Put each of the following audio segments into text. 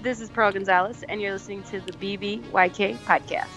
This is Pearl Gonzalez, and you're listening to the BBYK podcast.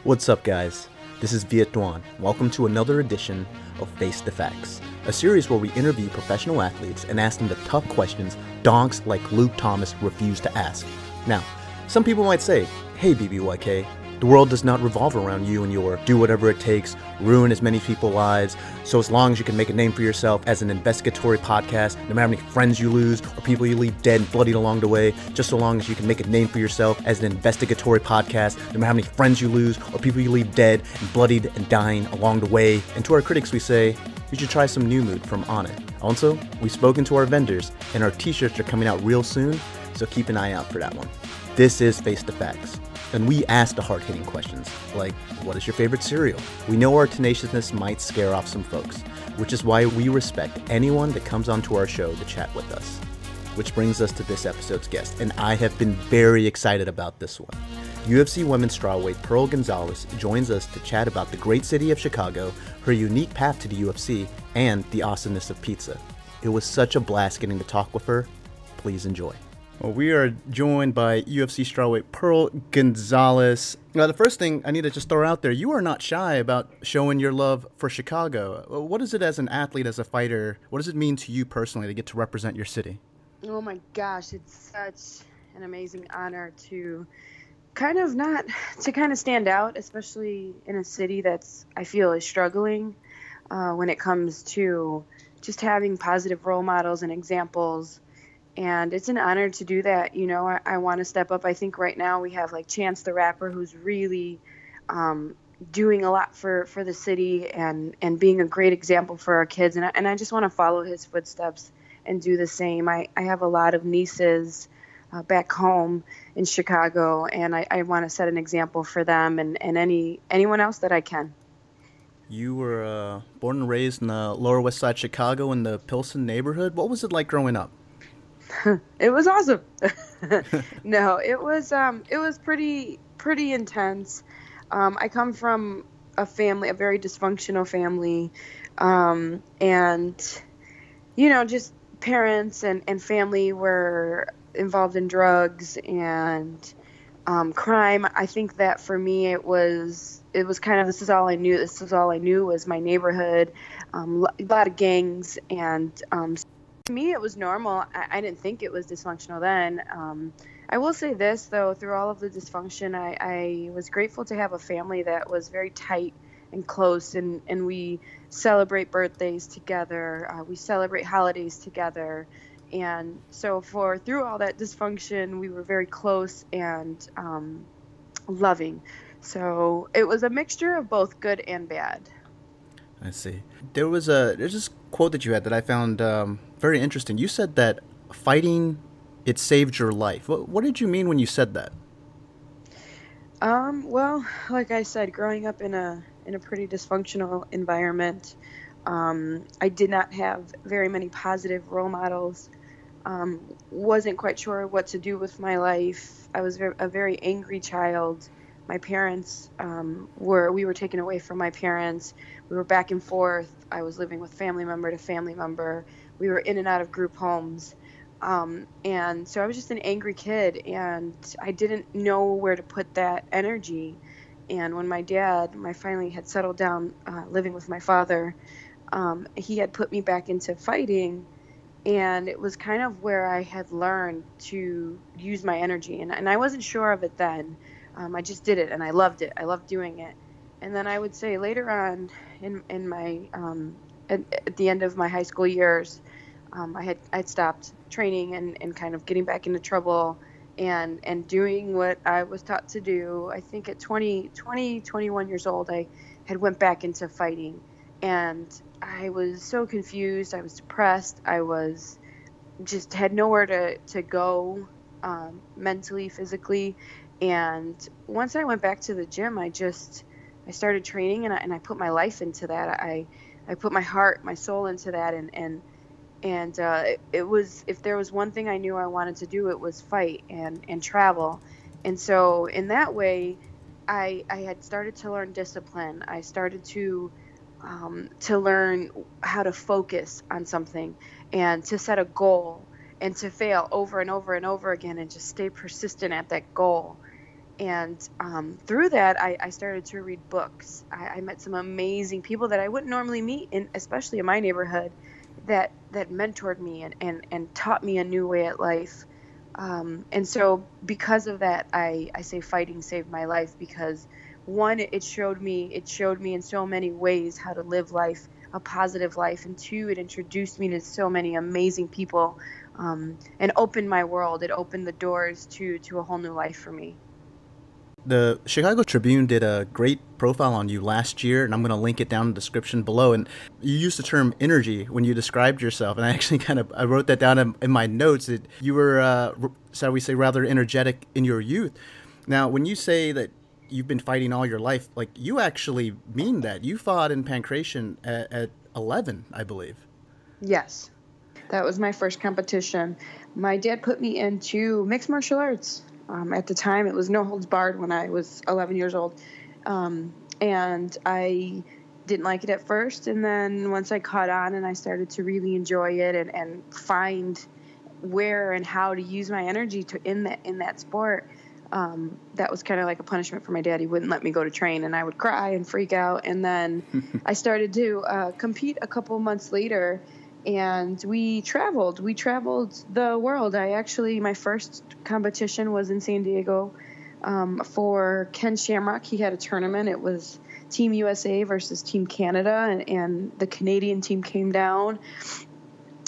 What's up, guys? This is Viet Duan. Welcome to another edition of Face the Facts, a series where we interview professional athletes and ask them the tough questions donks like Luke Thomas refuse to ask. Now, some people might say, hey BBYK, the world does not revolve around you and your do whatever it takes, ruin as many people's lives, so as long as you can make a name for yourself as an investigatory podcast, no matter how many friends you lose or people you leave dead and bloodied along the way, just so long as you can make a name for yourself as an investigatory podcast, no matter how many friends you lose or people you leave dead and bloodied and dying along the way. And to our critics we say, you should try some new mood from On It. Also, we've spoken to our vendors and our t-shirts are coming out real soon, so keep an eye out for that one. This is Face the Facts. And we ask the hard-hitting questions, like, what is your favorite cereal? We know our tenaciousness might scare off some folks, which is why we respect anyone that comes onto our show to chat with us. Which brings us to this episode's guest, and I have been very excited about this one. UFC women's strawweight Pearl Gonzalez joins us to chat about the great city of Chicago, her unique path to the UFC, and the awesomeness of pizza. It was such a blast getting to talk with her. Please enjoy. Well, we are joined by UFC strawweight Pearl Gonzalez. Now, the first thing I need to just throw out there, you are not shy about showing your love for Chicago. What is it as an athlete, as a fighter? What does it mean to you personally to get to represent your city? Oh my gosh, it's such an amazing honor to kind of stand out, especially in a city that's, I feel, is struggling when it comes to just having positive role models and examples. And it's an honor to do that. You know, I want to step up. I think right now we have like Chance the Rapper, who's really doing a lot for the city and being a great example for our kids. And I just want to follow his footsteps and do the same. I have a lot of nieces back home in Chicago, and I want to set an example for them and anyone else that I can. You were born and raised in the Lower West Side Chicago in the Pilsen neighborhood. What was it like growing up? It was awesome. No, it was pretty intense. I come from a very dysfunctional family, and you know, just parents and family were involved in drugs and crime. I think that for me, it was kind of, this is all I knew. This is all I knew was my neighborhood, a lot of gangs, and to me, it was normal. I didn't think it was dysfunctional then. I will say this, though, through all of the dysfunction, I was grateful to have a family that was very tight and close, and we celebrate birthdays together. We celebrate holidays together. And so through all that dysfunction, we were very close and loving. So it was a mixture of both good and bad. I see. There's this quote that you had that I found very interesting. You said that fighting, it saved your life. What did you mean when you said that? Well, like I said, growing up in a pretty dysfunctional environment, I did not have very many positive role models. Wasn't quite sure what to do with my life. I was a very angry child. My parents we were taken away from my parents. We were back and forth. I was living with family member to family member. We were in and out of group homes. And so I was just an angry kid, and I didn't know where to put that energy. And when my dad, I finally had settled down living with my father, he had put me back into fighting, and it was kind of where I had learned to use my energy. And I wasn't sure of it then. I just did it, and I loved it. I loved doing it. And then I would say later on in my at the end of my high school years, I'd stopped training and kind of getting back into trouble and doing what I was taught to do. I think at 21 years old, I had went back into fighting, and I was so confused. I was depressed. I was just had nowhere to go mentally, physically. And once I went back to the gym, I started training, and I put my life into that. I put my heart, my soul into that, and it was, if there was one thing I knew I wanted to do, it was fight and travel. And so in that way, I had started to learn discipline. I started to learn how to focus on something and to set a goal and to fail over and over and over again and just stay persistent at that goal. And through that, I started to read books. I met some amazing people that I wouldn't normally meet, especially in my neighborhood, that mentored me and taught me a new way at life. And so because of that, I say fighting saved my life, because one, it showed me in so many ways how to live life, a positive life, and two, it introduced me to so many amazing people, and opened my world. It opened the doors to a whole new life for me. The Chicago Tribune did a great profile on you last year, and I'm going to link it down in the description below. And you used the term energy when you described yourself, and I actually I wrote that down in my notes. That you were, shall we say, rather energetic in your youth. Now, when you say that you've been fighting all your life, like, you actually mean that. You fought in pancration at 11, I believe. Yes, that was my first competition. My dad put me into mixed martial arts. At the time, it was no holds barred when I was 11 years old. And I didn't like it at first. And then once I caught on and I started to really enjoy it and find where and how to use my energy in that sport, that was kind of like a punishment for my dad. He wouldn't let me go to train, and I would cry and freak out. And then I started to compete a couple months later. And we traveled the world. My first competition was in San Diego for Ken Shamrock. He had a tournament. It was Team USA versus Team Canada, and the Canadian team came down,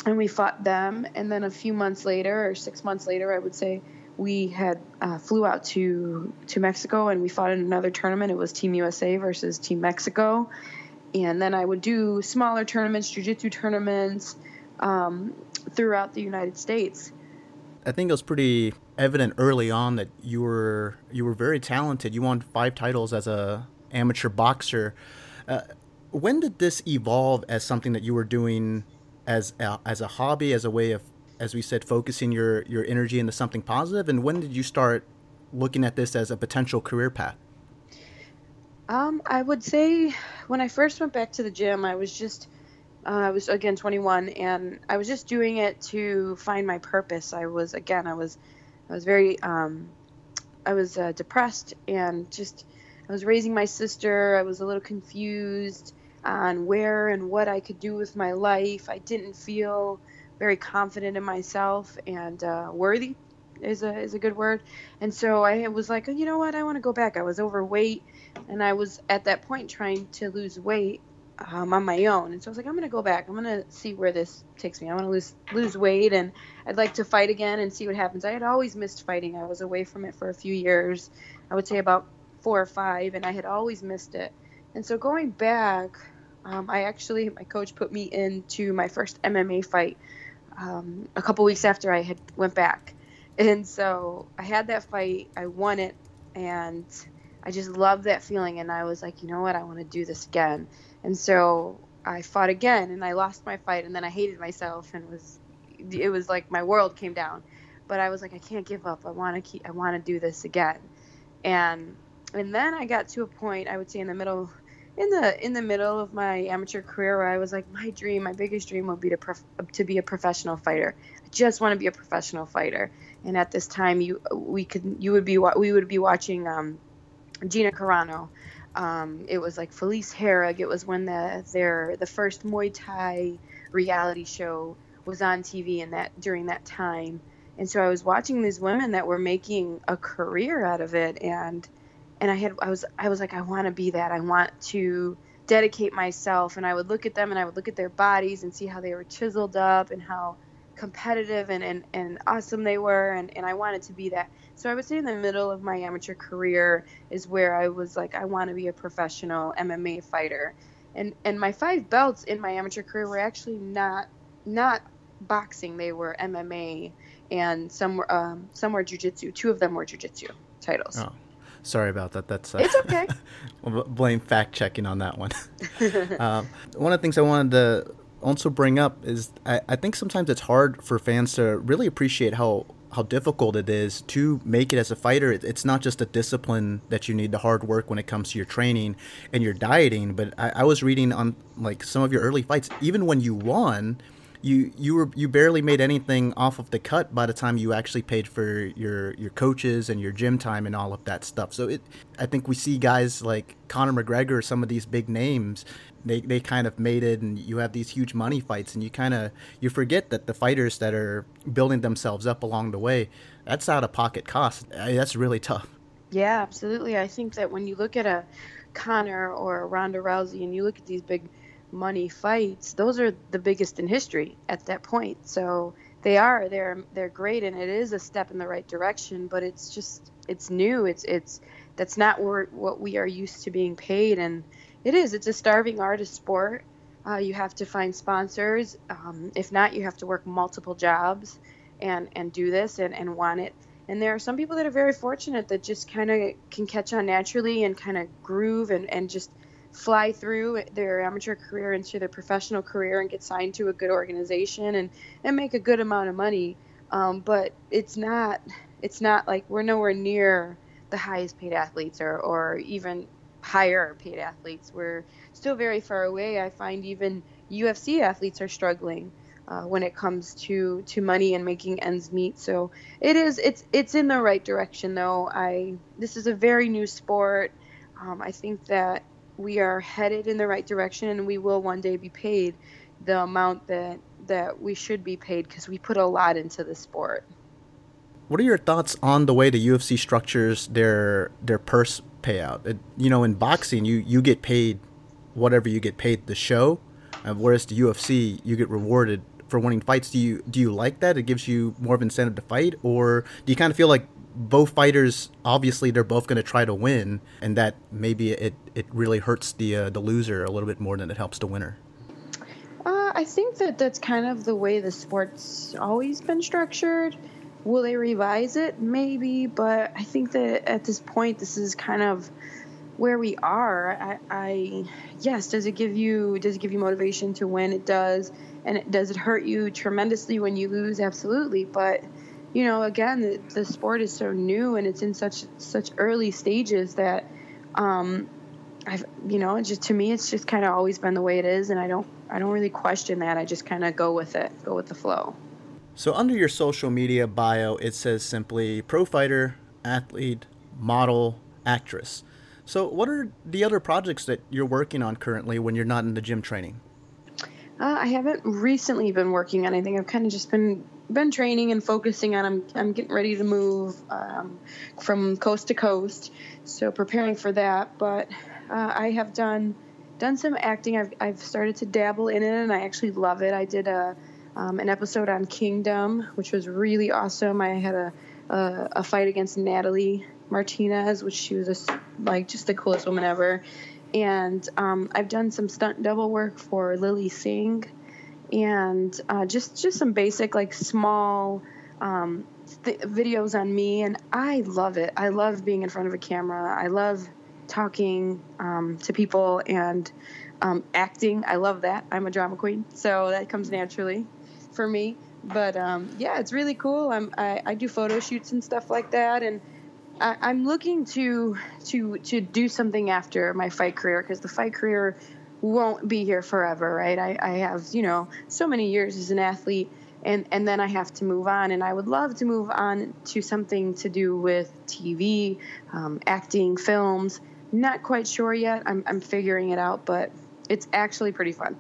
and we fought them. And then a few months later, or 6 months later, I would say, we had flew out to Mexico, and we fought in another tournament. It was Team USA versus Team Mexico. And then I would do smaller tournaments, jiu-jitsu tournaments, throughout the United States. I think it was pretty evident early on that you were very talented. You won 5 titles as a amateur boxer. When did this evolve as something that you were doing as a hobby, as a way of, as we said, focusing your energy into something positive? And when did you start looking at this as a potential career path? I would say when I first went back to the gym, I was again 21, and I was just doing it to find my purpose. I was very, depressed, and just, I was raising my sister. I was a little confused on where and what I could do with my life. I didn't feel very confident in myself, and worthy is a good word. And so I was like, you know what, I want to go back. I was overweight, and I was at that point trying to lose weight on my own. And so I was like, I'm going to go back. I'm going to see where this takes me. I want to lose weight, and I'd like to fight again and see what happens. I had always missed fighting. I was away from it for a few years. I would say about 4 or 5, and I had always missed it. And so going back, my coach put me into my first MMA fight a couple weeks after I had went back. And so I had that fight, I won it, and I just loved that feeling. And I was like, you know what, I want to do this again. And so I fought again, and I lost my fight, and then I hated myself, and it was like my world came down. But I was like, I can't give up. I want to do this again. And then I got to a point, I would say in the middle of my amateur career, where I was like, my biggest dream would be to be a professional fighter. I just want to be a professional fighter. And at this time, we would be watching Gina Carano. It was like Felice Herrig. It was when the first Muay Thai reality show was on TV during that time. And so I was watching these women that were making a career out of it, and I was like, I want to be that. I want to dedicate myself. And I would look at them, and I would look at their bodies and see how they were chiseled up and how competitive and awesome they were, and I wanted to be that. So I would say in the middle of my amateur career is where I was like, I want to be a professional MMA fighter. And my 5 belts in my amateur career were actually not boxing. They were MMA, and some were jiu-jitsu. 2 of them were jiu-jitsu titles. Oh, sorry about that. That's it's okay. We'll blame fact checking on that one. One of the things I wanted to also bring up is I think sometimes it's hard for fans to really appreciate how difficult it is to make it as a fighter. It's not just a discipline that you need, the hard work when it comes to your training and your dieting, but I was reading on like some of your early fights, even when you won, You barely made anything off of the cut by the time you actually paid for your coaches and your gym time and all of that stuff. So I think we see guys like Conor McGregor, some of these big names, they kind of made it, and you have these huge money fights, and you forget that the fighters that are building themselves up along the way, that's out of pocket cost. That's really tough. Yeah, absolutely. I think that when you look at a Conor or a Ronda Rousey and you look at these big money fights, those are the biggest in history at that point. So they're great, and it is a step in the right direction, but it's new. It's that's not what we are used to being paid, and it's a starving artist sport. You have to find sponsors. If not, you have to work multiple jobs and do this and want it. And there are some people that are very fortunate that just kind of can catch on naturally and kind of groove and just fly through their amateur career into their professional career and get signed to a good organization and make a good amount of money. But it's not like we're nowhere near the highest paid athletes or even higher paid athletes. We're still very far away. I find even UFC athletes are struggling when it comes to money and making ends meet. So it's in the right direction though. This is a very new sport. I think that we are headed in the right direction, and we will one day be paid the amount that we should be paid, because we put a lot into the sport. What are your thoughts on the way the UFC structures their purse payout? In boxing, you get paid whatever you get paid the show, whereas the UFC, you get rewarded for winning fights. Do you like that? It gives you more of an incentive to fight, or do you kind of feel like both fighters, obviously they're both going to try to win, and that maybe it really hurts the loser a little bit more than it helps the winner? I think that's kind of the way the sport's always been structured. Will they revise it? Maybe, but I think that at this point, this is kind of where we are. Yes, does it give you motivation to win? It does. And does it hurt you tremendously when you lose? Absolutely. But again, the sport is so new and it's in such early stages that to me, it's just kind of always been the way it is, and I don't really question that. I just kind of go with the flow. So under your social media bio, it says simply pro fighter, athlete, model, actress. So what are the other projects that you're working on currently when you're not in the gym training? I haven't recently been working on anything. I've kind of just been training and focusing on. I'm getting ready to move from coast to coast, so preparing for that. But I have done some acting. I've started to dabble in it, and I actually love it. I did an episode on Kingdom, which was really awesome. I had a fight against Natalie Martinez, which she was just the coolest woman ever. And I've done some stunt double work for Lily Singh, and just some basic small videos on me, and I love it. I love being in front of a camera. I love talking to people and acting. I love that. I'm a drama queen, so that comes naturally for me. But it's really cool. I do photo shoots and stuff like that, and I'm looking to do something after my fight career, because the fight career won't be here forever, right? I have, so many years as an athlete, and then I have to move on, and I would love to move on to something to do with TV, acting, films. Not quite sure yet. I'm figuring it out, but it's actually pretty fun.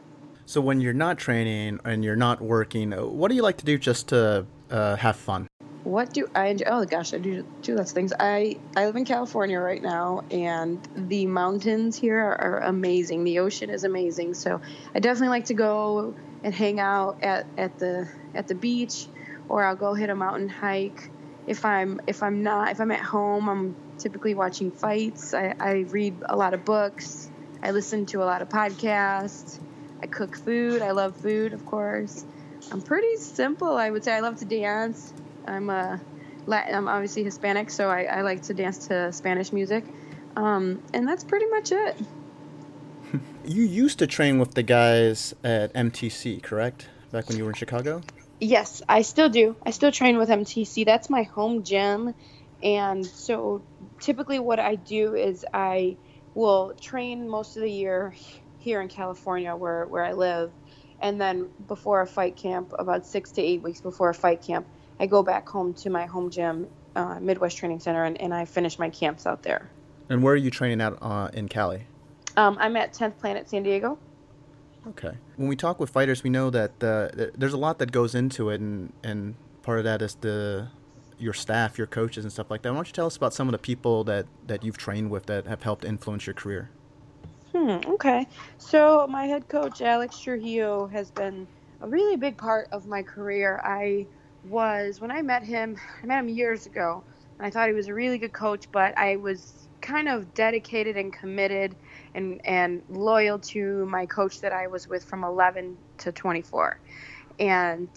So when you're not training and you're not working, what do you like to do just to have fun? What do I enjoy? Oh gosh, I do lots of things. I live in California right now, and the mountains here are amazing. The ocean is amazing. So I definitely like to go and hang out at the beach, or I'll go hit a mountain hike. If I'm at home, I'm typically watching fights. I read a lot of books. I listen to a lot of podcasts. I cook food. I love food, of course. I'm pretty simple, I would say. I love to dance. I'm obviously Hispanic, so I like to dance to Spanish music. And that's pretty much it. You used to train with the guys at MTC, correct? Back when you were in Chicago? Yes, I still do. I still train with MTC. That's my home gym. And so typically what I do is I will train most of the year here in California where I live. And then before a fight camp, about 6 to 8 weeks before a fight camp, I go back home to my home gym, Midwest Training Center, and I finish my camps out there. And where are you training out in Cali? I'm at 10th Planet San Diego. Okay. When we talk with fighters, we know that there's a lot that goes into it, and part of that is your staff, your coaches, and stuff like that. Why don't you tell us about some of the people that you've trained with that have helped influence your career? Okay. So my head coach, Alex Trujillo, has been a really big part of my career. When I met him years ago, and I thought he was a really good coach, but I was kind of dedicated and committed and loyal to my coach that I was with from 11 to 24. And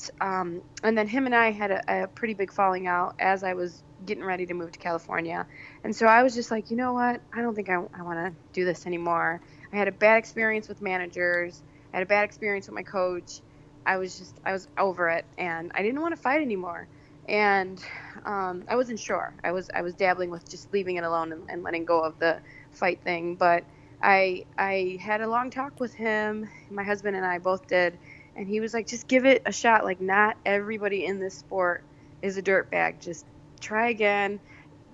then him and I had a pretty big falling out as I was getting ready to move to California. And so I was just like, you know what? I don't think I want to do this anymore. I had a bad experience with managers. I had a bad experience with my coach. I was over it, and I didn't want to fight anymore. And I wasn't sure. I was dabbling with just leaving it alone and letting go of the fight thing. But I had a long talk with him. My husband and I both did. And he was like, just give it a shot. Like, not everybody in this sport is a dirtbag. Just try again.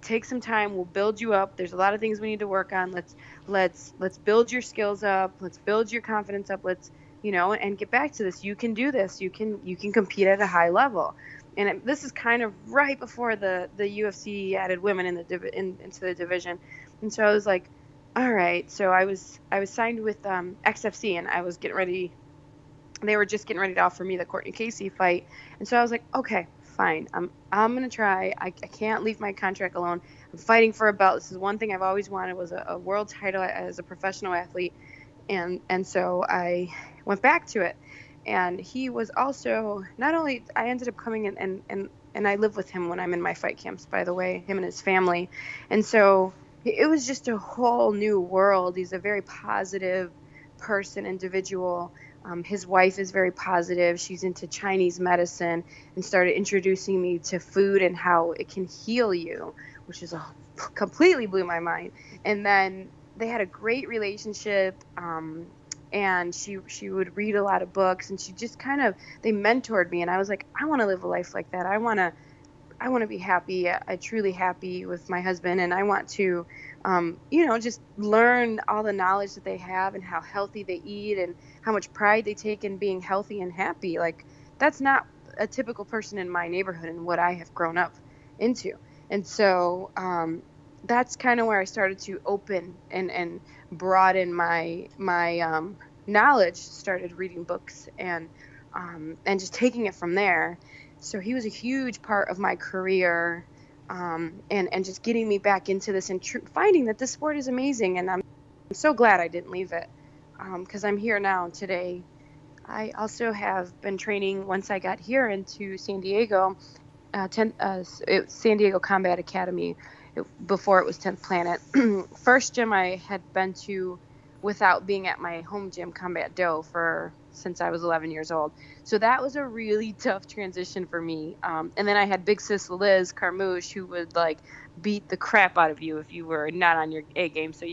Take some time. We'll build you up. There's a lot of things we need to work on. Let's build your skills up. Let's build your confidence up. And get back to this. You can do this. You can compete at a high level. And this is kind of right before the UFC added women into the division. And so I was like, all right. So I was signed with XFC, and I was getting ready. They were just getting ready to offer me the Courtney Casey fight. And so I was like, okay, fine. I'm going to try. I can't leave my contract alone. I'm fighting for a belt. This is one thing I've always wanted, was a world title as a professional athlete. And so I went back to it. And he was also, not only, I ended up coming in and I live with him when I'm in my fight camps, by the way, him and his family. And so it was just a whole new world. He's a very positive person, individual. His wife is very positive. She's into Chinese medicine and started introducing me to food and how it can heal you, which is completely blew my mind. And then they had a great relationship, and she would read a lot of books, and she just they mentored me, and I was like, I want to live a life like that. I want to be happy, truly happy with my husband, and I want to just learn all the knowledge that they have and how healthy they eat and how much pride they take in being healthy and happy. Like, that's not a typical person in my neighborhood and what I have grown up into. And so that's kind of where I started to open and broaden my knowledge, started reading books and just taking it from there. So he was a huge part of my career. And just getting me back into this and finding that this sport is amazing. And I'm so glad I didn't leave it, because I'm here now today. I also have been training once I got here into San Diego, San Diego Combat Academy, before it was 10th Planet. First gym I had been to without being at my home gym, Combat Do, since I was 11 years old. So that was a really tough transition for me. And then I had big sis Liz Carmouche, who would beat the crap out of you if you were not on your A game. So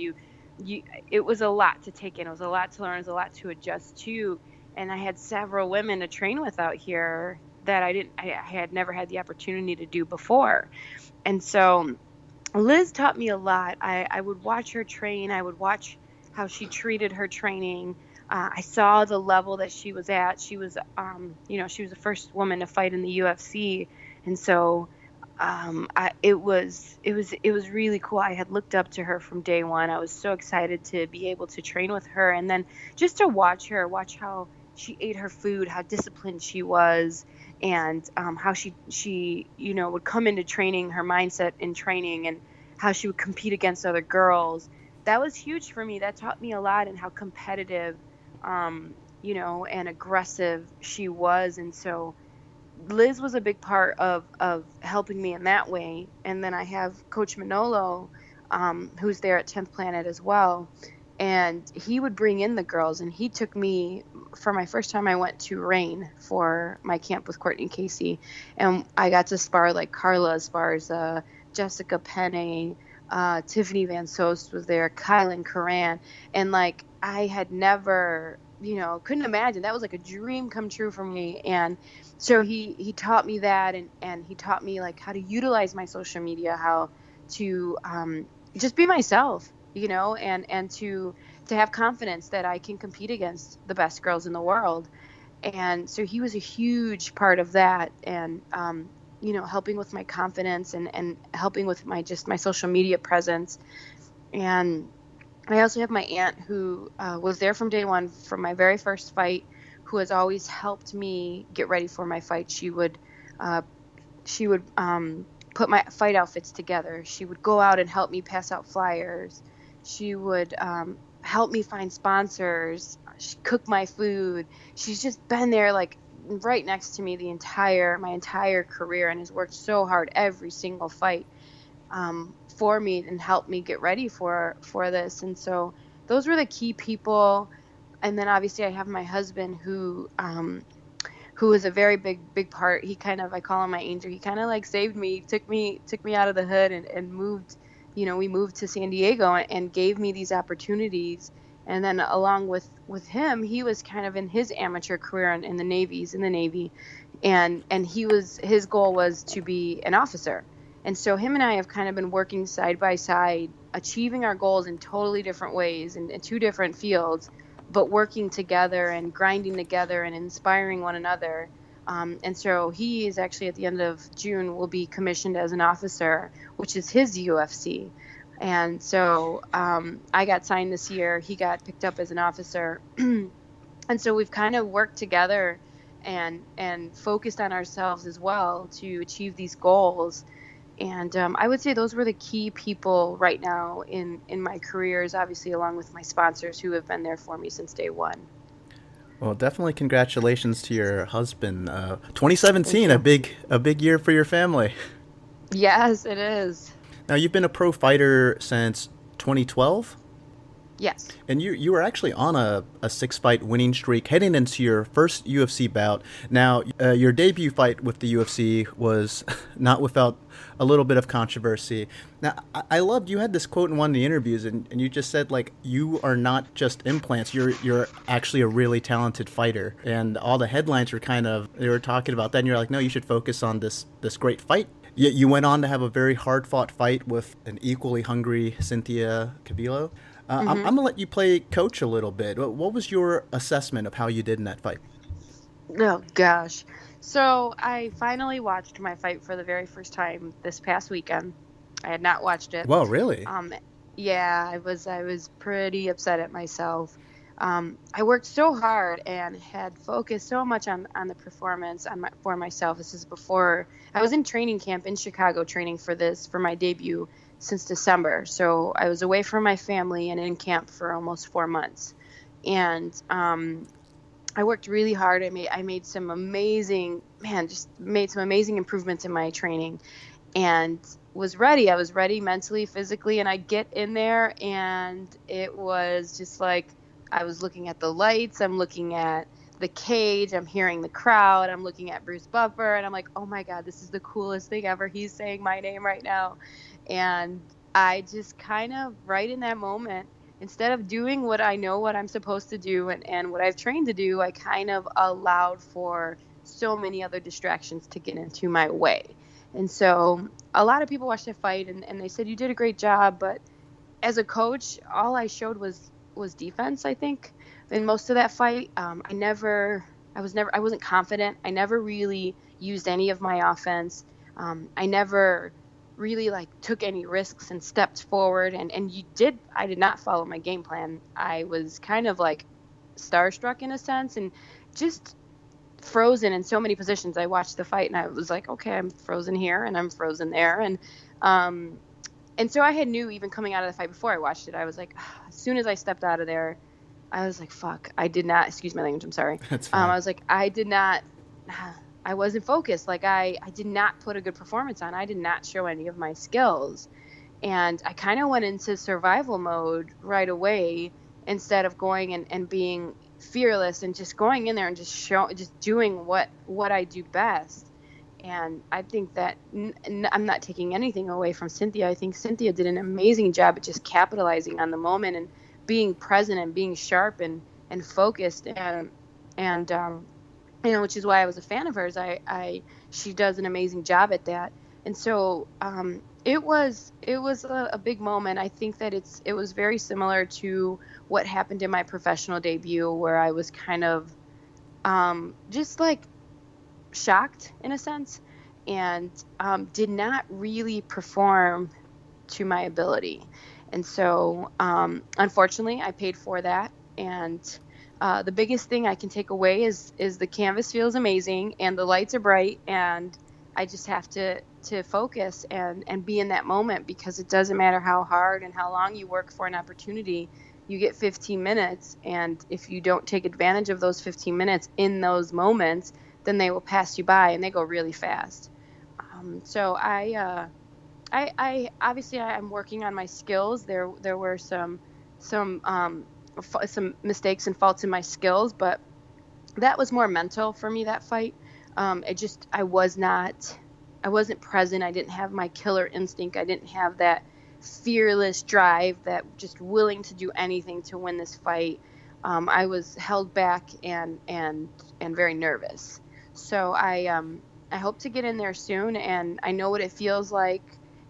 it was a lot to take in. It was a lot to learn. It was a lot to adjust to. And I had several women to train with out here that I had never had the opportunity to do before. And so Liz taught me a lot. I would watch her train. I would watch how she treated her training. I saw the level that she was at. She was, she was the first woman to fight in the UFC, and so it was really cool. I had looked up to her from day one. I was so excited to be able to train with her, and then just to watch how she ate her food, how disciplined she was, and how she would come into training, her mindset in training, and how she would compete against other girls. That was huge for me. That taught me a lot, and how competitive, and aggressive she was. And so Liz was a big part of helping me in that way. And then I have Coach Manolo, who's there at 10th Planet as well. And he would bring in the girls, and he took me for my first time. I went to Rain for my camp with Courtney Casey, and I got to spar like Carla spars, Jessica Penne, Tiffany Van Soest was there, Kylan Karan, and I had never couldn't imagine. That was like a dream come true for me. And so he taught me that, and he taught me like how to utilize my social media, how to just be myself, and to have confidence that I can compete against the best girls in the world. And so he was a huge part of that, and helping with my confidence, and helping with my social media presence. And I also have my aunt who was there from day one, from my very first fight, who has always helped me get ready for my fight. She would put my fight outfits together. She would go out and help me pass out flyers. She would help me find sponsors. She cooked my food. She's just been there, like, right next to me my entire career, and has worked so hard every single fight for me, and helped me get ready for this. And so those were the key people. And then obviously I have my husband who is a very big part. I call him my angel. He kind of like saved me, took me out of the hood, and moved, we moved to San Diego, and gave me these opportunities. And then along with him, he was kind of in his amateur career in the Navy, and his goal was to be an officer. And so him and I have kind of been working side by side, achieving our goals in totally different ways, in two different fields, but working together and grinding together and inspiring one another. And so he is actually, at the end of June, will be commissioned as an officer, which is his UFC. And so I got signed this year. He got picked up as an officer. And so we've kind of worked together and focused on ourselves as well to achieve these goals. And I would say those were the key people right now in my careers, obviously, along with my sponsors who have been there for me since day one. Well, definitely congratulations to your husband. 2017, a big year for your family. Yes, it is. Now, you've been a pro fighter since 2012? Yes. And you were actually on a 6-fight winning streak heading into your first UFC bout. Now, your debut fight with the UFC was not without a little bit of controversy. Now, I loved, you had this quote in one of the interviews, and you just said, like, you are not just implants, you're actually a really talented fighter. And all the headlines were they were talking about that, and you're like, no, you should focus on this great fight. You went on to have a very hard-fought fight with an equally hungry Cynthia Calvillo. I'm going to let you play coach a little bit. What was your assessment of how you did in that fight? Oh, gosh. So I finally watched my fight for the very first time this past weekend. I had not watched it. Well, really? Yeah, I was pretty upset at myself. I worked so hard and had focused so much on the performance for myself. This is before I was in training camp in Chicago, training for my debut since December. So I was away from my family and in camp for almost 4 months. And I worked really hard. I made some amazing improvements in my training, and was ready. I was ready mentally, physically, and I get in there, and it was just like, I was looking at the lights, I'm looking at the cage, I'm hearing the crowd, I'm looking at Bruce Buffer, and I'm like, oh my God, this is the coolest thing ever. He's saying my name right now. And I just kind of, right in that moment, instead of doing what I know what I'm supposed to do and what I've trained to do, I kind of allowed for so many other distractions to get into my way. And so a lot of people watched the fight and they said, you did a great job. But as a coach, all I showed was defense, I think. In most of that fight, I wasn't confident. I never really used any of my offense. I never really took any risks and stepped forward. And I did not follow my game plan. I was kind of starstruck in a sense, and just frozen in so many positions. I watched the fight and I was like, okay, I'm frozen here and I'm frozen there. And so I knew even coming out of the fight before I watched it, I was like, as soon as I stepped out of there, I was like, fuck, I did not, excuse my language, I'm sorry. That's fine. I was like, I wasn't focused. I did not put a good performance on. I did not show any of my skills. And I kind of went into survival mode right away instead of going and being fearless and just going in there and just doing what I do best. And I think that I'm not taking anything away from Cynthia. I think Cynthia did an amazing job at just capitalizing on the moment and being present and being sharp and and focused, and which is why I was a fan of hers. She does an amazing job at that. And so it was a big moment. I think that it was very similar to what happened in my professional debut, where I was kind of just like shocked in a sense, and did not really perform to my ability. And so unfortunately I paid for that. And the biggest thing I can take away is the canvas feels amazing and the lights are bright, and I just have to focus and be in that moment, because it doesn't matter how hard and how long you work for an opportunity. You get 15 minutes, and if you don't take advantage of those 15 minutes in those moments, then they will pass you by, and they go really fast. So I obviously I'm working on my skills. There were some mistakes and faults in my skills, but that was more mental for me, that fight. I wasn't present. I didn't have my killer instinct. I didn't have that fearless drive, that just willing to do anything to win this fight. I was held back and very nervous. So I hope to get in there soon, and I know what it feels like.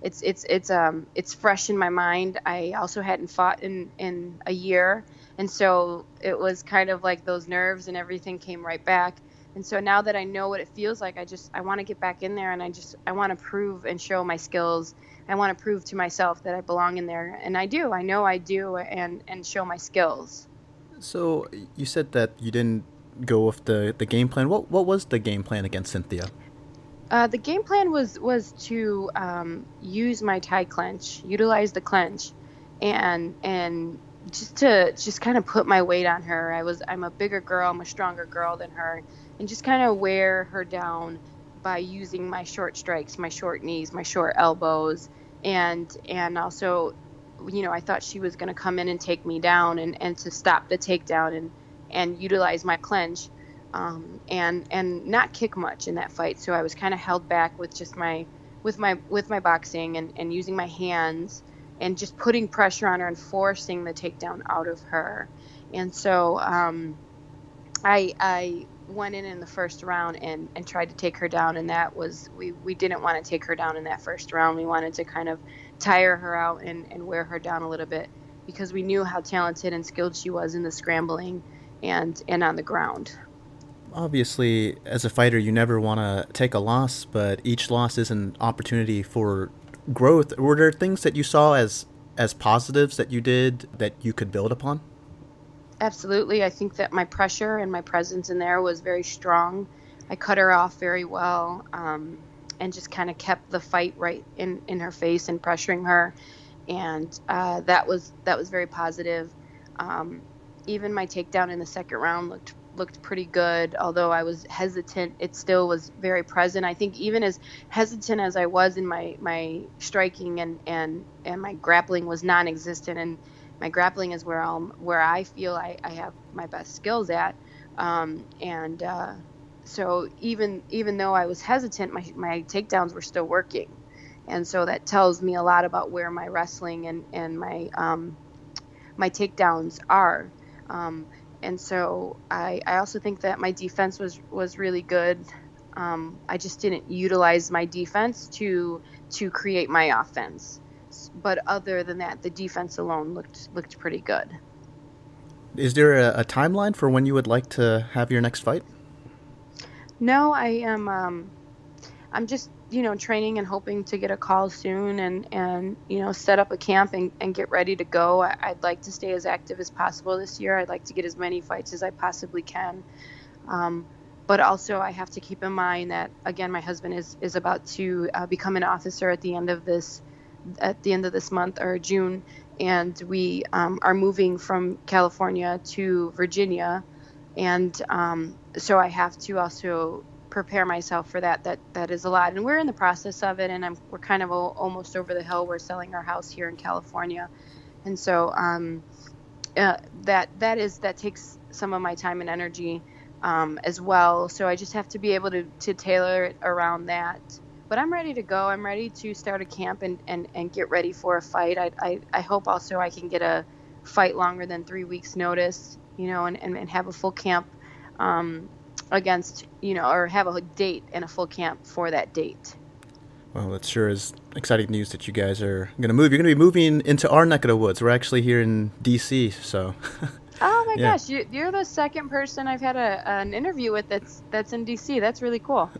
It's fresh in my mind. I also hadn't fought in a year, and so it was kind of like those nerves and everything came right back. And so now that I know what it feels like, I want to get back in there, and I want to prove and show my skills. I want to prove to myself that I belong in there, and I do. I know I do, and show my skills. So you said that you didn't go with the game plan. What was the game plan against Cynthia? The game plan was to use my tie clench, utilize the clench, and just kind of put my weight on her. I'm a bigger girl, I'm a stronger girl than her, and just kind of wear her down by using my short strikes, my short knees, my short elbows, and also, I thought she was going to come in and take me down, and to stop the takedown and utilize my clench. And not kick much in that fight. So I was kind of held back with just my boxing and using my hands and just putting pressure on her and forcing the takedown out of her. And so I went in the first round and tried to take her down, and that was we didn't want to take her down in that first round. We wanted to kind of tire her out and wear her down a little bit, because we knew how talented and skilled she was in the scrambling and on the ground. Obviously, as a fighter, you never want to take a loss, but each loss is an opportunity for growth. Were there things that you saw as positives that you did that you could build upon? Absolutely. I think that my pressure and my presence in there was very strong. I cut her off very well, and just kind of kept the fight right in her face and pressuring her. And that was very positive. Even my takedown in the second round looked pretty good. Although I was hesitant, it still was very present. I think even as hesitant as I was in my striking and my grappling was non-existent, and my grappling is where I feel I have my best skills at. So even though I was hesitant, my takedowns were still working. And so that tells me a lot about where my wrestling and my takedowns are. And so I also think that my defense was really good. I just didn't utilize my defense to create my offense. But other than that, the defense alone looked pretty good. Is there a timeline for when you would like to have your next fight? No, I'm just, training and hoping to get a call soon and set up a camp and get ready to go. I'd like to stay as active as possible this year. I'd like to get as many fights as I possibly can. But also I have to keep in mind that, again, my husband is about to become an officer at the end of this month, or June. And we are moving from California to Virginia. And so I have to also prepare myself for that. That is a lot, and we're in the process of it, and we're kind of almost over the hill. We're selling our house here in California, and so that takes some of my time and energy as well. So I just have to be able to tailor it around that. But I'm ready to go. I'm ready to start a camp and get ready for a fight. I hope also I can get a fight longer than 3 weeks notice. and have a full camp against, or have a date and a full camp for that date. Well, that sure is exciting news that you guys are going to move. You're going to be moving into our neck of the woods. We're actually here in D.C., so Oh my yeah. gosh, you're the second person I've had an interview with that's in DC. That's really cool.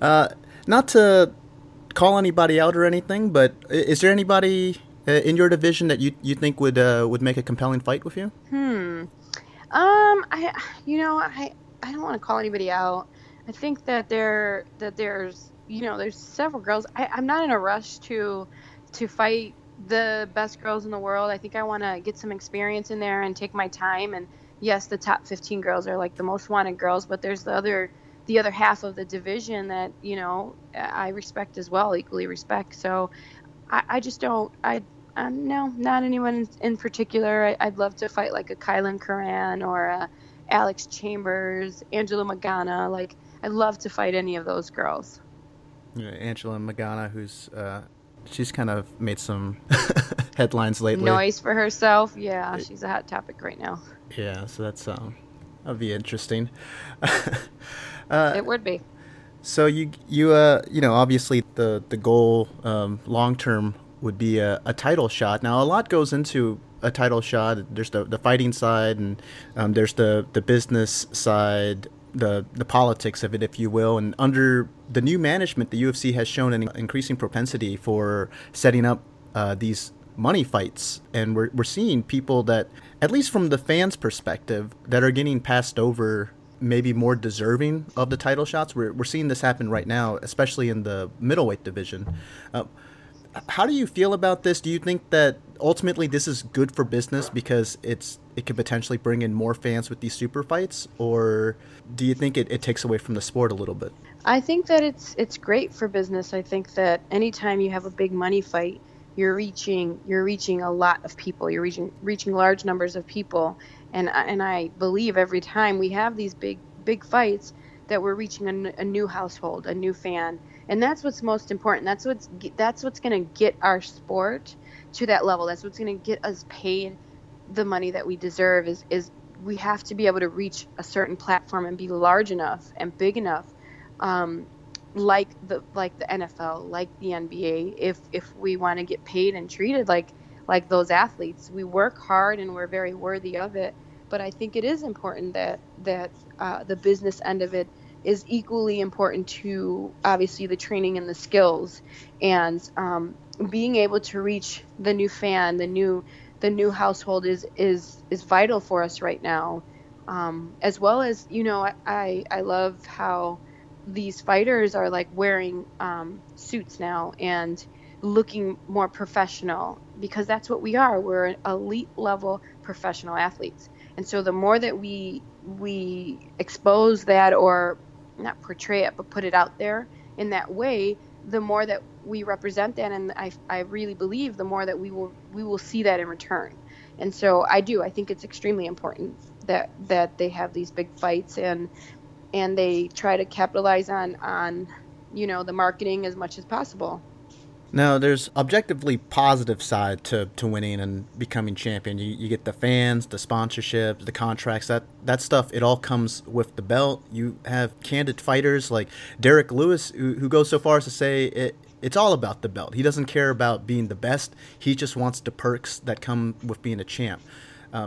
Not to call anybody out or anything, but is there anybody in your division that you think would make a compelling fight with you? I don't want to call anybody out. I think that there's several girls. I'm not in a rush to fight the best girls in the world. I think I want to get some experience in there and take my time. And yes, the top 15 girls are like the most wanted girls, but there's the other half of the division that, I respect as well, equally respect. So I just don't, no, not anyone in particular. I'd love to fight like a Kylan Curran or a Alex Chambers, Angela Magana. Like, I'd love to fight any of those girls. Yeah, Angela Magana, who's she's kind of made some headlines lately. Noise for herself. Yeah, she's a hot topic right now. Yeah, so that'd be interesting. It would be. So you obviously the goal long term would be a title shot. Now a lot goes into a title shot. There's the fighting side, and there's the business side, the politics of it, if you will. And under the new management, the UFC has shown an increasing propensity for setting up these money fights, and we're seeing people that, at least from the fans' perspective, that are getting passed over, maybe more deserving of the title shots. We're seeing this happen right now, especially in the middleweight division. How do you feel about this? Do you think that ultimately this is good for business because it could potentially bring in more fans with these super fights, or do you think it takes away from the sport a little bit? I think that it's great for business. I think that anytime you have a big money fight, you're reaching a lot of people. You're reaching large numbers of people, and I believe every time we have these big fights that we're reaching a new household, a new fan, and that's what's most important. That's what's going to get our sport to that level. That's what's going to get us paid the money that we deserve. Is we have to be able to reach a certain platform and be large enough and big enough, like the NFL, like the NBA. If we want to get paid and treated like those athletes, we work hard and we're very worthy of it. But I think it is important that the business end of it is equally important to, obviously, the training and the skills, and being able to reach the new fan, the new household is vital for us right now. As well as, I love how these fighters are like wearing suits now and looking more professional, because that's what we are. We're an elite level professional athletes. And so the more that we expose that, or not portray it, but put it out there in that way, the more that we represent that, and I really believe the more that we will see that in return. And so I think it's extremely important that they have these big fights, and they try to capitalize on the marketing as much as possible. Now, there's objectively positive side to winning and becoming champion. You get the fans, the sponsorships, the contracts, that stuff. It all comes with the belt. You have candid fighters like Derek Lewis, who goes so far as to say it's all about the belt. He doesn't care about being the best. He just wants the perks that come with being a champ.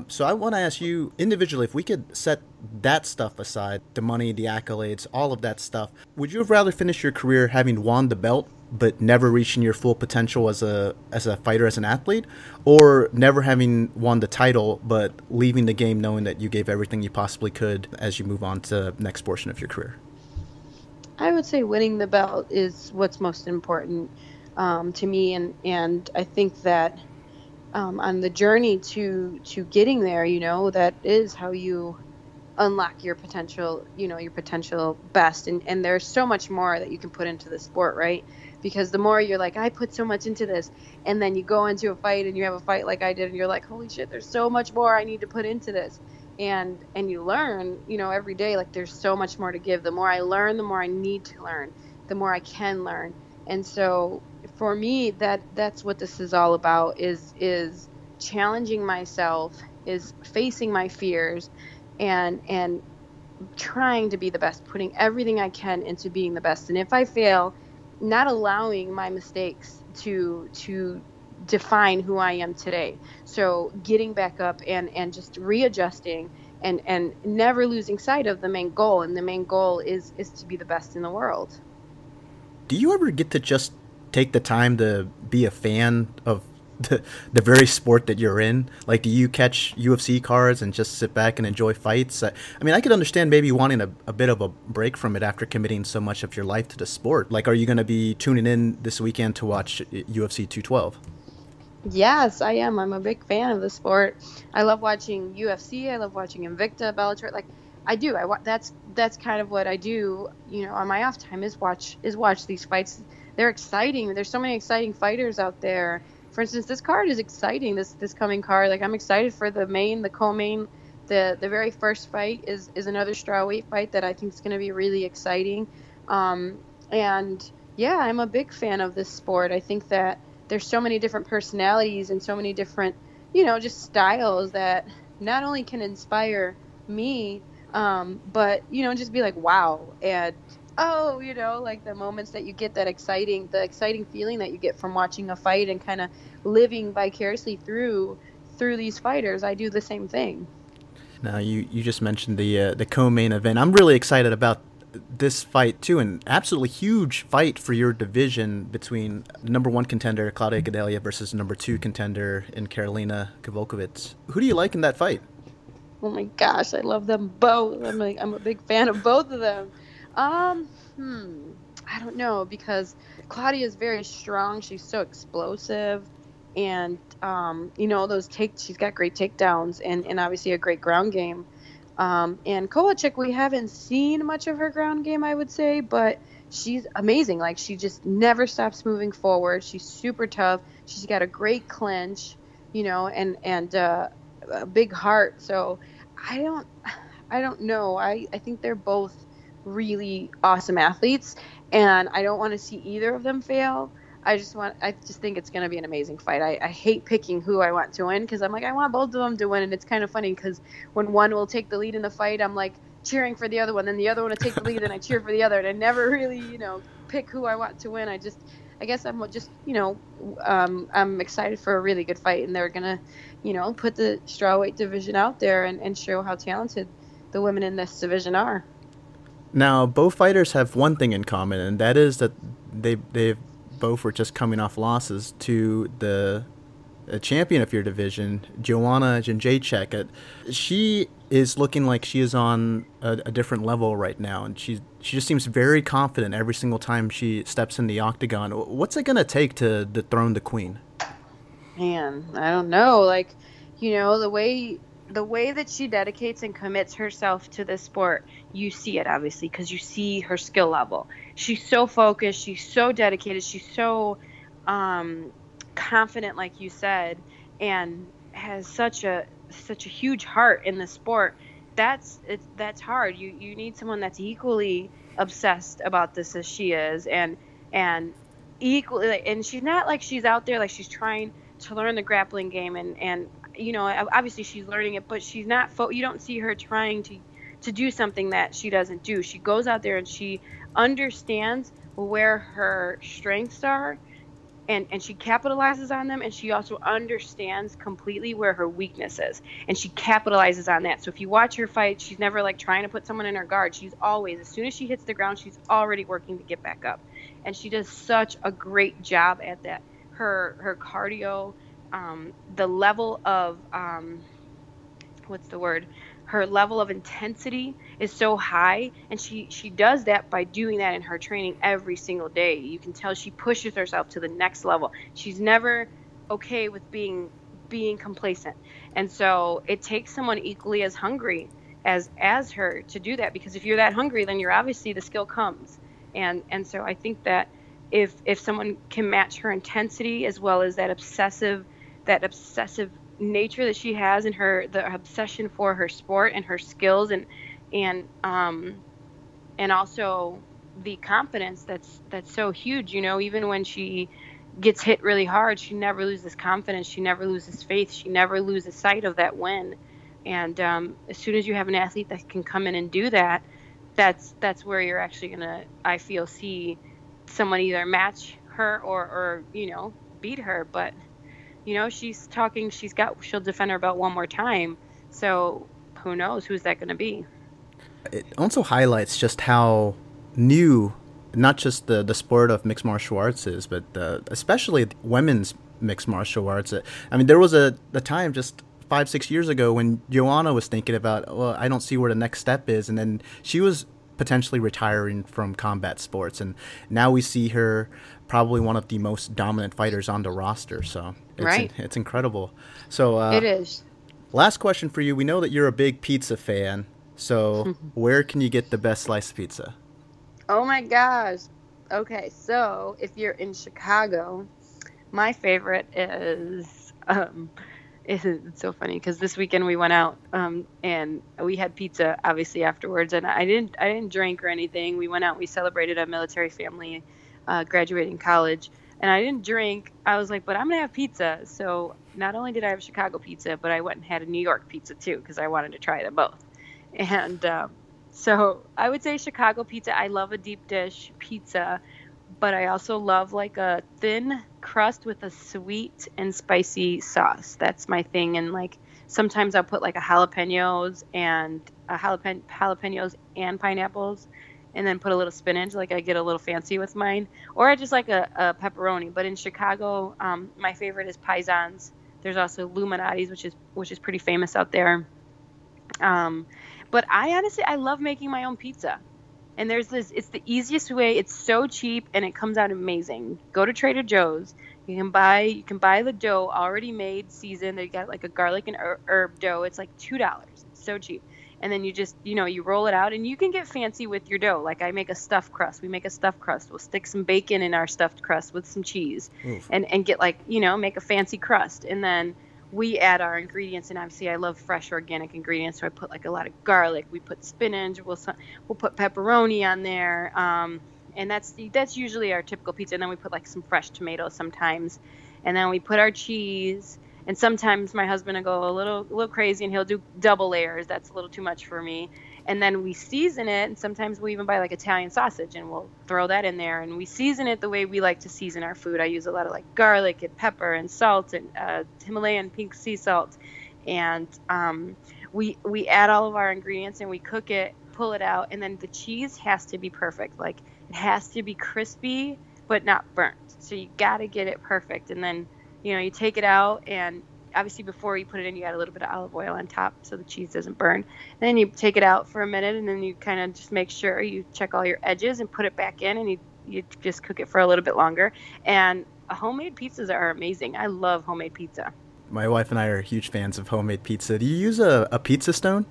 So I want to ask you individually, if we could set that stuff aside, the money, the accolades, all of that stuff, would you have rather finished your career having won the belt but never reaching your full potential as a fighter, as an athlete, or never having won the title but leaving the game knowing that you gave everything you possibly could as you move on to the next portion of your career? I would say winning the belt is what's most important to me, and I think that on the journey to getting there, that is how you unlock your potential, your potential best. And there's so much more that you can put into the sport, right? Because the more you're like, I put so much into this, and then you go into a fight and you have a fight like I did, and you're like, holy shit, there's so much more I need to put into this. And you learn, every day, like there's so much more to give. The more I learn, the more I need to learn, the more I can learn. And so for me, that's what this is all about, is challenging myself is facing my fears and trying to be the best, putting everything I can into being the best. And if I fail, not allowing my mistakes to define who I am today. So getting back up and just readjusting and never losing sight of the main goal. And the main goal is to be the best in the world. Do you ever get to just take the time to be a fan of the very sport that you're in? Like, do you catch UFC cards and just sit back and enjoy fights? I mean, I could understand maybe wanting a bit of a break from it after committing so much of your life to the sport. Like, are you going to be tuning in this weekend to watch UFC 212? Yes, I am. I'm a big fan of the sport. I love watching UFC. I love watching Invicta, Bellator. Like I do. That's kind of what I do. On my off time is watch these fights. They're exciting. There's so many exciting fighters out there. For instance, this card is exciting. This coming card. Like I'm excited for the co-main. The very first fight is another strawweight fight that I think is going to be really exciting. And yeah, I'm a big fan of this sport. I think that there's so many different personalities and so many different, just styles that not only can inspire me, but, just be like, wow. And, like the moments that you get the exciting feeling that you get from watching a fight and kind of living vicariously through these fighters. I do the same thing. Now, you just mentioned the co-main event. I'm really excited about this fight too, an absolutely huge fight for your division between number one contender Claudia Gadelha versus number two contender in Karolina Kowalkiewicz. Who do you like in that fight? Oh my gosh, I love them both. I'm a big fan of both of them. I don't know, because Claudia is very strong. She's so explosive, and she's got great takedowns and obviously a great ground game. And Kovalchik, we haven't seen much of her ground game, I would say, but she's amazing. Like, she just never stops moving forward. She's super tough. She's got a great clinch, and a big heart. So I don't know. I think they're both really awesome athletes, and I don't want to see either of them fail. I just think it's going to be an amazing fight. I hate picking who I want to win, because I'm like, I want both of them to win. And it's kind of funny because when one will take the lead in the fight, I'm like cheering for the other one. Then the other one will take the lead and I cheer for the other. And I never really, pick who I want to win. I guess I'm just, I'm excited for a really good fight. And they're going to, put the strawweight division out there and show how talented the women in this division are. Now, both fighters have one thing in common, and that is that they've both were just coming off losses to the champion of your division, Joanna Jędrzejczyk. She is looking like she is on a different level right now, and she just seems very confident every single time she steps in the octagon. What's it going to take to dethrone the queen? Man, I don't know. Like, the way that she dedicates and commits herself to this sport, you see it, obviously, because you see her skill level. She's so focused. She's so dedicated. She's so confident, like you said, and has such a huge heart in the sport. That's hard. You need someone that's equally obsessed about this as she is, and equally. And she's not like she's out there like she's trying to learn the grappling game, and obviously she's learning it, but she's not. You don't see her trying to do something that she doesn't do. She goes out there and she understands where her strengths are, and she capitalizes on them, and she also understands completely where her weakness is, and she capitalizes on that. So if you watch her fight, she's never like trying to put someone in her guard. She's always, as soon as she hits the ground, she's already working to get back up, and she does such a great job at that. Her cardio, the level of what's the word? Her level of intensity is so high, and she does that by doing that in her training every single day. You can tell she pushes herself to the next level. She's never okay with being complacent. And so it takes someone equally as hungry as her to do that, because if you're that hungry, then you're obviously, the skill comes. And so I think that if someone can match her intensity as well as that obsessive nature that she has, and the obsession for her sport and her skills, and also the confidence that's so huge, even when she gets hit really hard, she never loses confidence. She never loses faith. She never loses sight of that win. And as soon as you have an athlete that can come in and do that, that's where you're actually going to, I feel, see someone either match her or beat her. But, she'll defend her belt one more time. So who knows who's that going to be? It also highlights just how new not just the sport of mixed martial arts is, but especially women's mixed martial arts. I mean, there was a time just 5-6 years ago when Joanna was thinking about, well, I don't see where the next step is, and then she was potentially retiring from combat sports, and now we see her probably one of the most dominant fighters on the roster. So it's incredible. So it is. Last question for you. We know that you're a big pizza fan. So where can you get the best sliced pizza? Oh my gosh. Okay, so if you're in Chicago, my favorite is it's so funny because this weekend we went out and we had pizza obviously afterwards, and I didn't drink or anything. We went out, we celebrated a military family graduating college, and I didn't drink. I was like, but I'm gonna have pizza. So not only did I have Chicago pizza, but I went and had a New York pizza too because I wanted to try them both. And so I would say Chicago pizza. I love a deep dish pizza, but I also love like a thin crust with a sweet and spicy sauce. That's my thing. And like sometimes I'll put like jalapenos and pineapples, and then put a little spinach. Like I get a little fancy with mine, or I just like a pepperoni. But in Chicago, my favorite is Paisans. There's also Luminati's, which is pretty famous out there. But I love making my own pizza. And it's the easiest way. It's so cheap and it comes out amazing. Go to Trader Joe's. You can buy the dough already made, seasoned. They got like a garlic and herb dough. It's like $2. It's so cheap. And then you just, you roll it out, and you can get fancy with your dough. Like I make a stuffed crust. We make a stuffed crust. We'll stick some bacon in our stuffed crust with some cheese. And get like, make a fancy crust. And then we add our ingredients, and obviously I love fresh organic ingredients, so I put like a lot of garlic. We put spinach. We'll put pepperoni on there, and that's usually our typical pizza. And then we put like some fresh tomatoes sometimes, and then we put our cheese. And sometimes my husband will go a little crazy, and he'll do double layers. That's a little too much for me. And then we season it, and sometimes we'll even buy like Italian sausage, and we'll throw that in there. And we season it the way we like to season our food. I use a lot of like garlic and pepper and salt and Himalayan pink sea salt. And we add all of our ingredients, and we cook it, pull it out, and then the cheese has to be perfect. Like it has to be crispy but not burnt. So you got to get it perfect. And then you take it out, and obviously before you put it in, you add a little bit of olive oil on top so the cheese doesn't burn. And then you take it out for a minute, and then you kind of just make sure you check all your edges and put it back in, and you just cook it for a little bit longer. And homemade pizzas are amazing. I love homemade pizza. My wife and I are huge fans of homemade pizza. Do you use a pizza stone?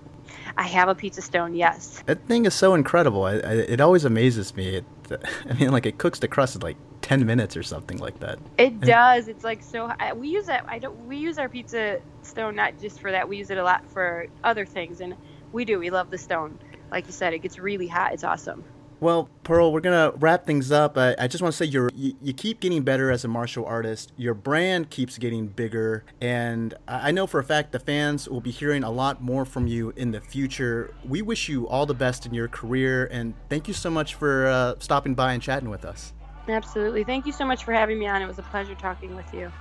I have a pizza stone, yes. That thing is so incredible. It always amazes me. It cooks the crust in like 10 minutes or something like that. It does. It's like so. We use that. We use our pizza stone not just for that. We use it a lot for other things, and we love the stone. Like you said, it gets really hot. It's awesome. Well, Pearl, we're gonna wrap things up. I just want to say you keep getting better as a martial artist. Your brand keeps getting bigger, and I know for a fact the fans will be hearing a lot more from you in the future. We wish you all the best in your career, and thank you so much for stopping by and chatting with us. Absolutely. Thank you so much for having me on. It was a pleasure talking with you.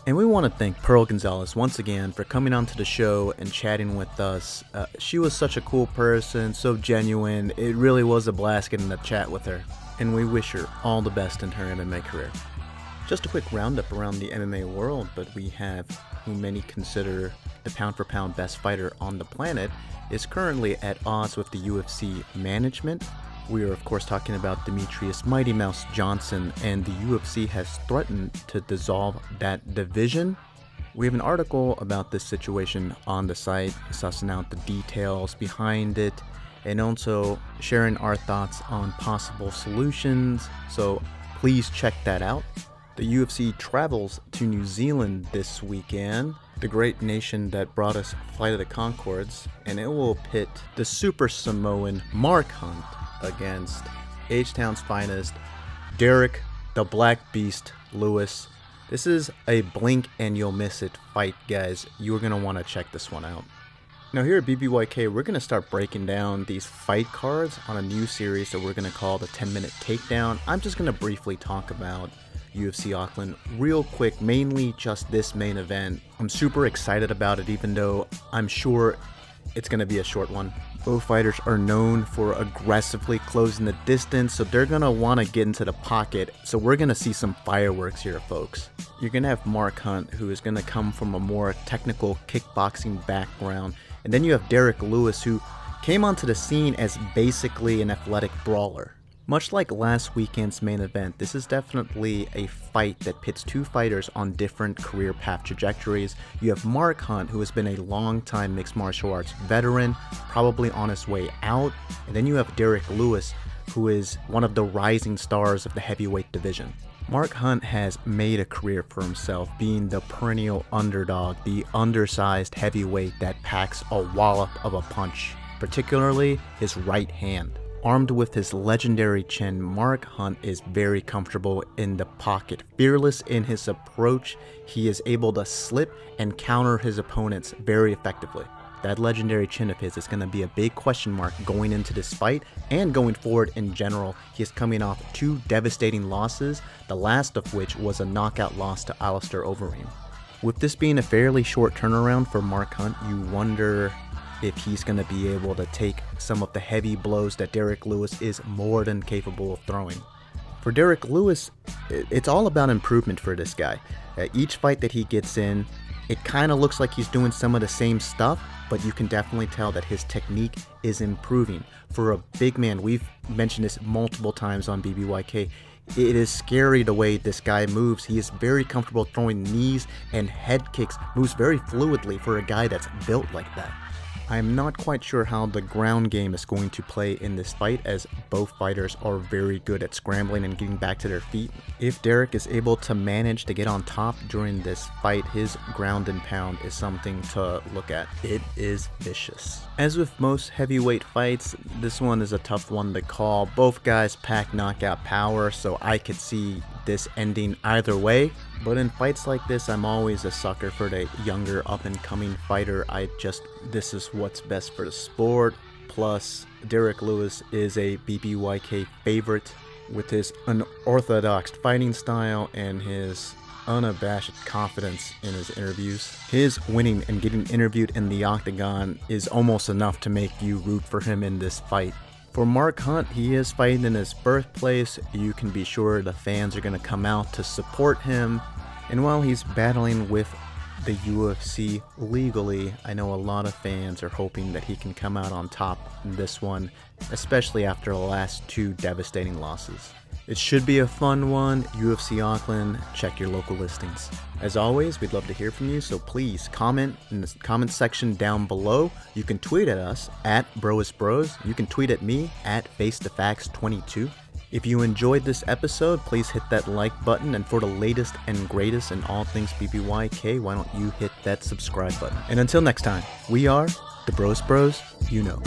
And we want to thank Pearl Gonzalez once again for coming onto the show and chatting with us. She was such a cool person, so genuine. It really was a blast getting to chat with her. And we wish her all the best in her MMA career. Just a quick roundup around the MMA world, but we have who many consider the pound-for-pound best fighter on the planet is currently at odds with the UFC management. We are, of course, talking about Demetrius Mighty Mouse Johnson, and the UFC has threatened to dissolve that division. We have an article about this situation on the site, sussing out the details behind it, and also sharing our thoughts on possible solutions, so please check that out. The UFC travels to New Zealand this weekend, the great nation that brought us Flight of the Conchords, and it will pit the Super Samoan Mark Hunt against H-Town's finest, Derek the Black Beast Lewis. This is a blink and you'll miss it fight, guys. You're going to want to check this one out. Now here at BBYK, we're going to start breaking down these fight cards on a new series that we're going to call the 10-minute takedown. I'm just going to briefly talk about UFC Auckland real quick, mainly just this main event. I'm super excited about it, even though I'm sure it's going to be a short one. Both fighters are known for aggressively closing the distance, so they're going to want to get into the pocket. So we're going to see some fireworks here, folks. You're going to have Mark Hunt, who is going to come from a more technical kickboxing background. And then you have Derek Lewis, who came onto the scene as basically an athletic brawler. Much like last weekend's main event, this is definitely a fight that pits two fighters on different career path trajectories. You have Mark Hunt, who has been a long-time mixed martial arts veteran, probably on his way out. And then you have Derek Lewis, who is one of the rising stars of the heavyweight division. Mark Hunt has made a career for himself, being the perennial underdog, the undersized heavyweight that packs a wallop of a punch, particularly his right hand. Armed with his legendary chin, Mark Hunt is very comfortable in the pocket. Fearless in his approach, he is able to slip and counter his opponents very effectively. That legendary chin of his is going to be a big question mark going into this fight and going forward in general. He is coming off two devastating losses, the last of which was a knockout loss to Alistair Overeem. With this being a fairly short turnaround for Mark Hunt, you wonder if he's going to be able to take some of the heavy blows that Derek Lewis is more than capable of throwing. For Derek Lewis, it's all about improvement for this guy. Each fight that he gets in, it kind of looks like he's doing some of the same stuff, but you can definitely tell that his technique is improving. For a big man, we've mentioned this multiple times on BBYK, it is scary the way this guy moves. He is very comfortable throwing knees and head kicks, moves very fluidly for a guy that's built like that. I'm not quite sure how the ground game is going to play in this fight, as both fighters are very good at scrambling and getting back to their feet. If Derek is able to manage to get on top during this fight, his ground and pound is something to look at. It is vicious. As with most heavyweight fights, this one is a tough one to call. Both guys pack knockout power, so I could see this ending either way. But in fights like this, I'm always a sucker for the younger up-and-coming fighter. This is what's best for the sport. Plus, Derek Lewis is a BBYK favorite with his unorthodox fighting style and his unabashed confidence in his interviews. His winning and getting interviewed in the octagon is almost enough to make you root for him in this fight. For Mark Hunt, he is fighting in his birthplace. You can be sure the fans are going to come out to support him. And while he's battling with the UFC legally, I know a lot of fans are hoping that he can come out on top in this one, especially after the last two devastating losses. It should be a fun one. UFC Auckland, check your local listings. As always, we'd love to hear from you, so please comment in the comment section down below. You can tweet at us at BroisBros. You can tweet at me at FaceTheFacts22. If you enjoyed this episode, please hit that like button, and for the latest and greatest in all things BBYK, why don't you hit that subscribe button. And until next time, we are the Bros Bros, you know.